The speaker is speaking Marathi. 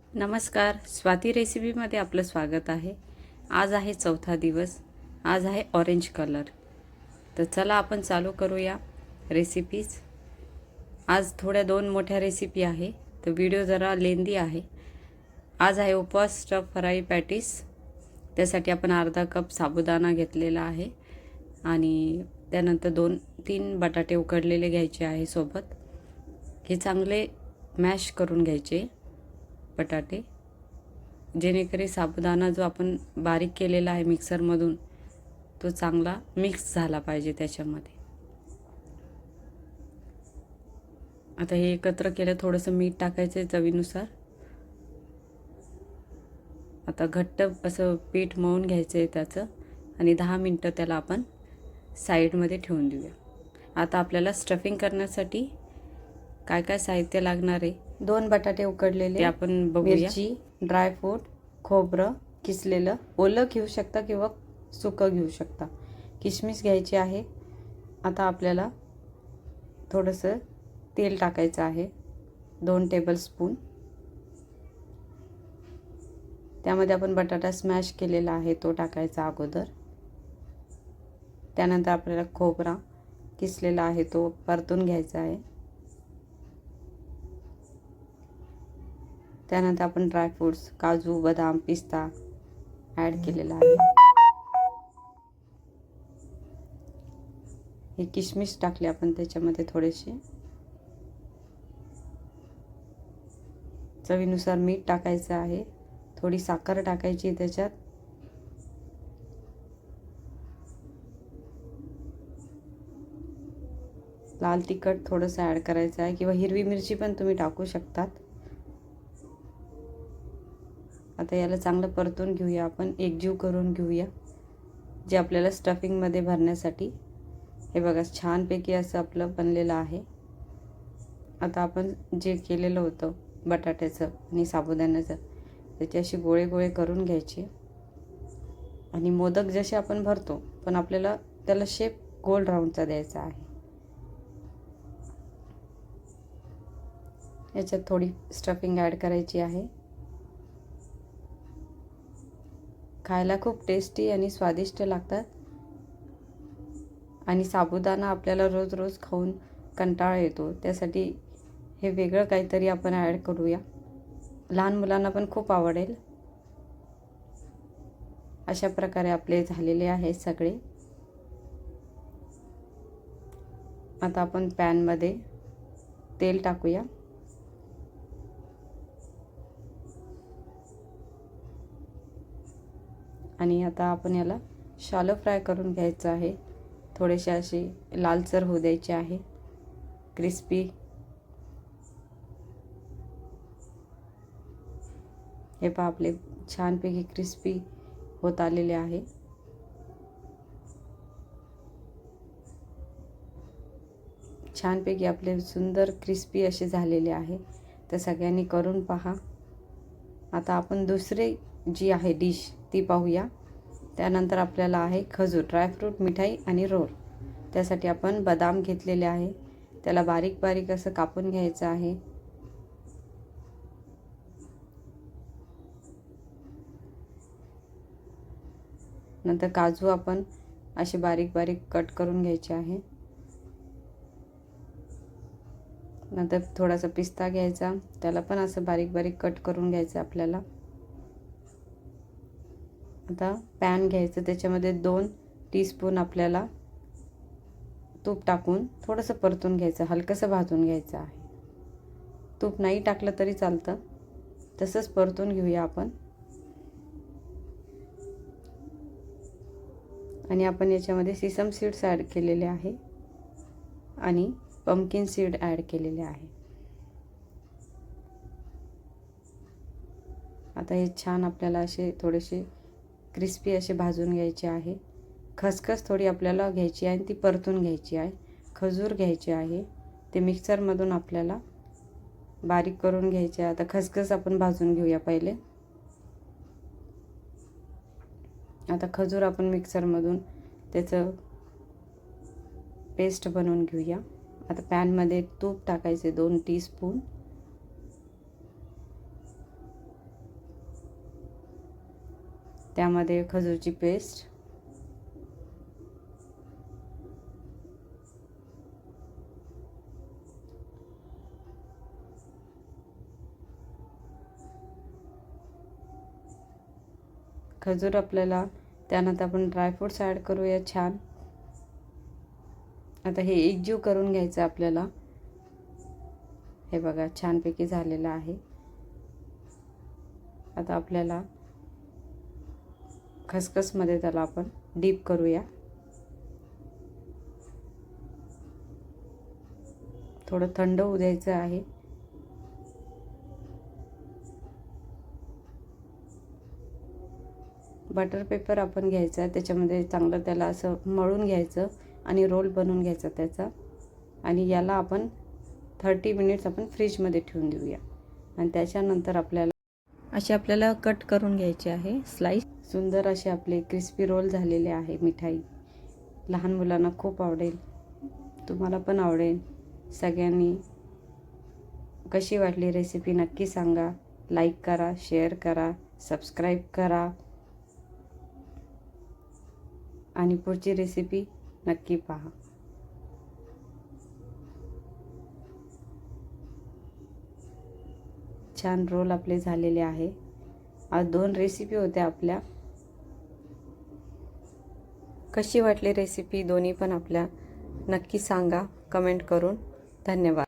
नमस्कार, स्वाती रेसिपीमध्ये आपलं स्वागत आहे। आज आहे चौथा दिवस। आज आहे ऑरेंज कलर। तर चला आपण चालू करूया रेसिपीज। आज थोड्या दोन मोठ्या रेसिपी आहे, तर व्हिडिओ जरा लेंदी आहे। आज आहे उपवास स्टफ फ्राई पॅटीस। त्यासाठी आपण अर्धा कप साबुदाणा घेतलेला आहे आणि त्यानंतर 2-3 बटाटे उकडलेले घ्यायचे आहे सोबत। हे चांगले मॅश करून घ्यायचे बटाटे, जेणेकरून साबुदाणा जो आपण बारीक केलेला आहे मिक्सरमधून तो चांगला मिक्स झाला पाहिजे त्याच्यामध्ये। आता हे एकत्र केलं, थोडंसं मीठ टाकायचं चवीनुसार। आता घट्ट असं पीठ मळून घ्यायचं आहे त्याचं आणि 10 मिनिटं त्याला आपण साईडमध्ये ठेवून देऊया। आता आपल्याला स्टफिंग करण्यासाठी काय काय साहित्य लागणार आहे। 2 बटाटे उकडलेले, ते आपण बघूया। मिरची, ड्रायफ्रूट, खोबरं किसलेलं, ओलं घेऊ शकता किंवा सुकं घेऊ शकता। किशमिश घ्यायची आहे। आता आपल्याला थोडंसं तेल टाकायचं आहे, 2 टेबलस्पून। त्यामध्ये आपण बटाटा स्मॅश केलेला आहे तो टाकायचा अगोदर। त्यानंतर आपल्याला खोबरा किसलेला आहे तो परतून घ्यायचा आहे। त्यानंतर आपण ड्रायफ्रूट्स, काजू, बदाम, पिस्ता ॲड केलेला आहे। हे किशमिश टाकले आपण त्याच्यामध्ये थोडेसे। चवीनुसार मीठ टाकायचं आहे, थोडी साखर टाकायची त्याच्यात। लाल तिखट थोडंसं ॲड करायचं आहे किंवा हिरवी मिरची पण तुम्ही टाकू शकतात। आता याला चांगलं परतून घेऊया, आपण एकजीव करून घेऊया जे आपल्याला स्टफिंगमध्ये भरण्यासाठी। हे बघा, छानपैकी असं आपलं बनलेलं आहे। आता आपण जे केलेलं होतं बटाट्याचं आणि साबुदाण्याचं, त्याचे असे गोळे गोळे करून घ्यायचे आणि मोदक जसे आपण भरतो पण आपल्याला त्याला शेप गोल राऊंडचा द्यायचा आहे। याच्यात थोडी स्टफिंग ॲड करायची आहे। खायला खूप टेस्टी आणि स्वादिष्ट लागतात आणि साबुदाणा आपल्याला रोज रोज खाऊन कंटाळा येतो, त्यासाठी हे वेगळं काहीतरी आपण ॲड करूया। लहान मुलांना पण खूप आवडेल। अशा प्रकारे आपले झालेले आहे सगळे। आता आपण पॅनमध्ये तेल टाकूया आणि आता आपण याला शॅलो फ्राय करून घ्यायचं आहे। थोडेसे असे लालसर होऊ द्यायचे आहे, क्रिस्पी। हे पहा, आपले छानपैकी क्रिस्पी होत आलेले आहे। छानपैकी आपले सुंदर क्रिस्पी असे झालेले आहे, तर सगळ्यांनी करून पहा। आता आपण दुसरी जी आहे डिश ती पाहूया। त्यानंतर आपल्याला आहे खजूर, ड्रायफ्रूट, मिठाई आणि रोल। त्यासाठी आपण बदाम घेतलेले आहे, त्याला बारीक बारीक असं कापून घ्यायचं आहे। नंतर काजू आपण असे बारीक बारीक कट करून घ्यायचे आहे। नंतर थोडासा पिस्ता घ्यायचा, त्याला पण असं बारीक बारीक कट करून घ्यायचं आपल्याला। आता पॅन घ्यायचं, त्याच्यामध्ये 2 टीस्पून आपल्याला तूप टाकून थोडंसं परतून घ्यायचं, हलकंसं भाजून घ्यायचं आहे। तूप नाही टाकलं तरी चालतं, तसंच परतून घेऊया आपण। आणि आपण याच्यामध्ये सिसम सीड्स ॲड केलेले आहे आणि पंपकिन सीड ॲड केलेले आहे। आता हे छान आपल्याला असे थोडेसे क्रिस्पी असे भाजून घ्यायचे आहे। खसखस थोडी आपल्याला घ्यायची आहे आणि ती परतून घ्यायची आहे। खजूर घ्यायचे आहे, ते मिक्सरमधून आपल्याला बारीक करून घ्यायचे आहे। आता खसखस आपण भाजून घेऊया पहिले। आता खजूर आपण मिक्सरमधून त्याचं पेस्ट बनवून घेऊया। आता पॅनमध्ये तूप टाकायचे 2 टीस्पून त्यामध्ये खजूरची पेस्ट, खजूर आपल्याला, त्यानंतर आपण ड्रायफ्रूट्स ॲड करूया छान. आता हे एकजीव करून घ्यायचं आपल्याला. हे बघा छानपैकी झालेलं आहे. आता आपल्याला खसखसमध्ये त्याला आपण डीप करूया. थोडं थंड होऊ द्यायचं आहे. बटर पेपर आपण घ्यायचा, त्याच्यामध्ये चांगलं त्याला असं मळून घ्यायचं आणि रोल बनवून घ्यायचा त्याचा. आणि याला आपण 30 मिनिट्स आपण फ्रीजमध्ये ठेवून देऊया. आणि त्याच्यानंतर आपल्याला कट करून घ्यायचे आहे स्लाइस. सुंदर असे आपले क्रिस्पी रोल झालेले आहे. मिठाई लहान मुलांना खूप आवडेल, तुम्हाला पण आवडेल. सगळ्यांनी कशी वाटली रेसिपी नक्की सांगा. लाईक करा, शेअर करा, सबस्क्राईब करा आणि पुढची रेसिपी नक्की पहा. छान रोल आपले झालेले आहे. आज 2 रेसिपी होत्या आपल्या. कशी वाटली रेसिपी दोन्ही पण आपल्या नक्की सांगा कमेंट करून. धन्यवाद.